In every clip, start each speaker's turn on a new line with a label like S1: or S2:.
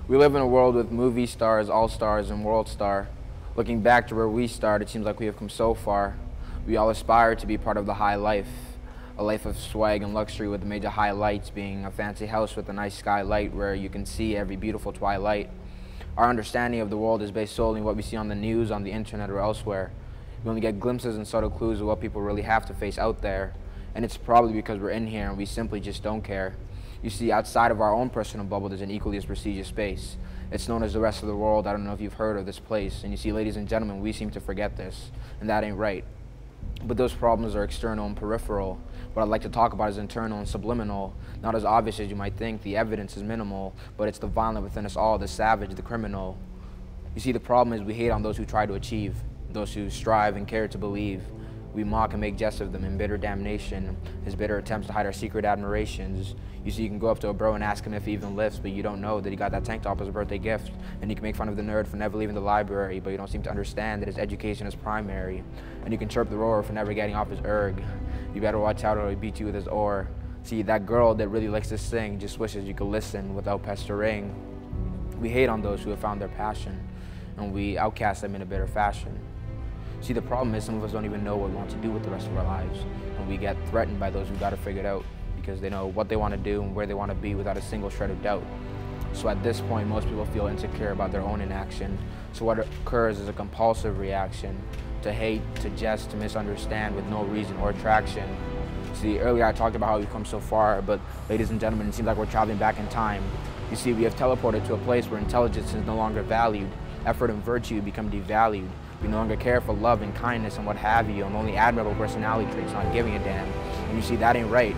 S1: We live in a world with movie stars, all-stars, and world star. Looking back to where we started, it seems like we have come so far. We all aspire to be part of the high life, a life of swag and luxury with the major highlights being a fancy house with a nice skylight where you can see every beautiful twilight. Our understanding of the world is based solely on what we see on the news, on the internet, or elsewhere. We only get glimpses and subtle clues of what people really have to face out there, and it's probably because we're in here and we simply just don't care. You see, outside of our own personal bubble, there's an equally as prestigious space. It's known as the rest of the world. I don't know if you've heard of this place. And you see, ladies and gentlemen, we seem to forget this, and that ain't right. But those problems are external and peripheral. What I'd like to talk about is internal and subliminal. Not as obvious as you might think, the evidence is minimal, but it's the violent within us all, the savage, the criminal. You see, the problem is we hate on those who try to achieve, those who strive and care to believe. We mock and make jest of them in bitter damnation, his bitter attempts to hide our secret admirations. You see, you can go up to a bro and ask him if he even lifts, but you don't know that he got that tank top as a birthday gift. And you can make fun of the nerd for never leaving the library, but you don't seem to understand that his education is primary. And you can chirp the rower for never getting off his erg. You better watch out or he'll beat you with his oar. See, that girl that really likes to sing just wishes you could listen without pestering. We hate on those who have found their passion, and we outcast them in a bitter fashion. See, the problem is some of us don't even know what we want to do with the rest of our lives, and we get threatened by those who got it figured out because they know what they want to do and where they want to be without a single shred of doubt. So at this point, most people feel insecure about their own inaction. So what occurs is a compulsive reaction to hate, to jest, to misunderstand with no reason or traction. See, earlier I talked about how we've come so far, but ladies and gentlemen, it seems like we're traveling back in time. You see, we have teleported to a place where intelligence is no longer valued, effort and virtue become devalued. We no longer care for love and kindness and what have you, and only admirable personality traits, not giving a damn. And you see, that ain't right.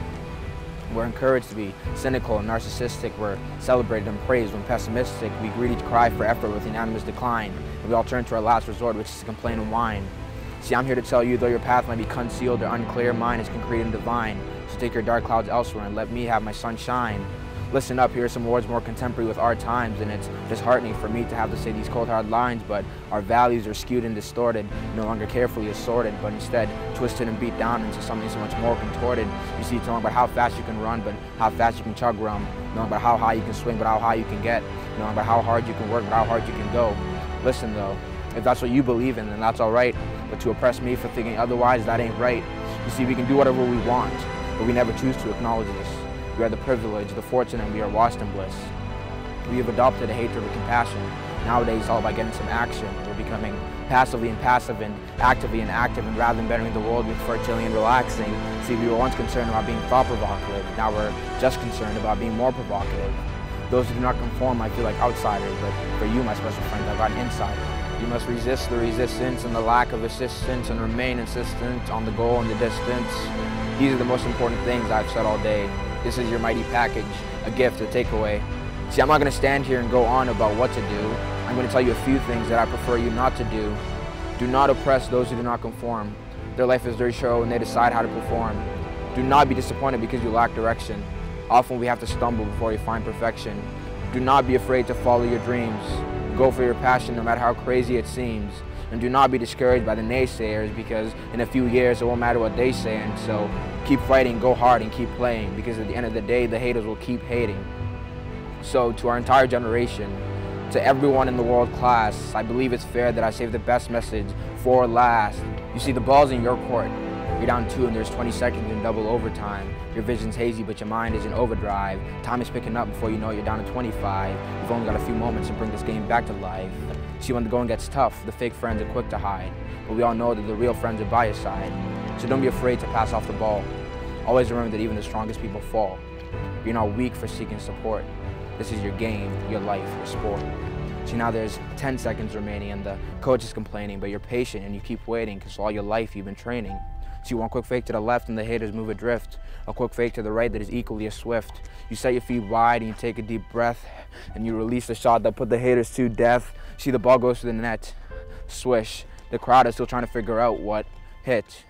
S1: We're encouraged to be cynical and narcissistic. We're celebrated and praised when pessimistic. We greedy to cry for effort with unanimous decline. And we all turn to our last resort, which is to complain and whine. See, I'm here to tell you, though your path might be concealed or unclear, mine is concrete and divine. So take your dark clouds elsewhere and let me have my sunshine. Listen up, here are some words more contemporary with our times, and it's disheartening for me to have to say these cold hard lines, but our values are skewed and distorted, no longer carefully assorted, but instead twisted and beat down into something so much more contorted. You see, it's not about how fast you can run, but how fast you can chug rum. Not about how high you can swing, but how high you can get. Not about how hard you can work, but how hard you can go. Listen though, if that's what you believe in, then that's all right, but to oppress me for thinking otherwise, that ain't right. You see, we can do whatever we want, but we never choose to acknowledge this. We are the privileged, the fortunate, and we are washed in bliss. We have adopted a hatred with compassion. Nowadays, it's all about getting some action. We're becoming passively and passive and actively and active, and rather than bettering the world, we're fertility and relaxing. See, we were once concerned about being thought provocative. Now we're just concerned about being more provocative. Those who do not conform might feel like outsiders, but for you, my special friends, I've got an insider. You must resist the resistance and the lack of assistance and remain insistent on the goal and the distance. These are the most important things I've said all day. This is your mighty package, a gift, a takeaway. See, I'm not going to stand here and go on about what to do. I'm going to tell you a few things that I prefer you not to do. Do not oppress those who do not conform. Their life is their show and they decide how to perform. Do not be disappointed because you lack direction. Often we have to stumble before we find perfection. Do not be afraid to follow your dreams. Go for your passion no matter how crazy it seems. And do not be discouraged by the naysayers because in a few years it won't matter what they say. And so keep fighting, go hard, and keep playing because at the end of the day, the haters will keep hating. So to our entire generation, to everyone in the world class, I believe it's fair that I save the best message for last. You see, the ball's in your court. You're down 2 and there's 20 seconds in double overtime. Your vision's hazy, but your mind is in overdrive. Time is picking up before you know you're down to 25. You've only got a few moments to bring this game back to life. See, when the going gets tough, the fake friends are quick to hide. But we all know that the real friends are by your side. So don't be afraid to pass off the ball. Always remember that even the strongest people fall. You're not weak for seeking support. This is your game, your life, your sport. See, now there's 10 seconds remaining and the coach is complaining, but you're patient and you keep waiting because all your life you've been training. See, one quick fake to the left and the haters move adrift. A quick fake to the right that is equally as swift. You set your feet wide and you take a deep breath and you release the shot that put the haters to death. See, the ball goes to the net. Swish. The crowd is still trying to figure out what hit.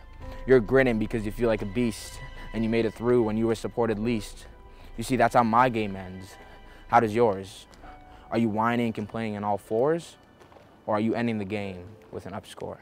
S1: You're grinning because you feel like a beast and you made it through when you were supported least. You see, that's how my game ends. How does yours? Are you whining and complaining on all fours? Or are you ending the game with an up score?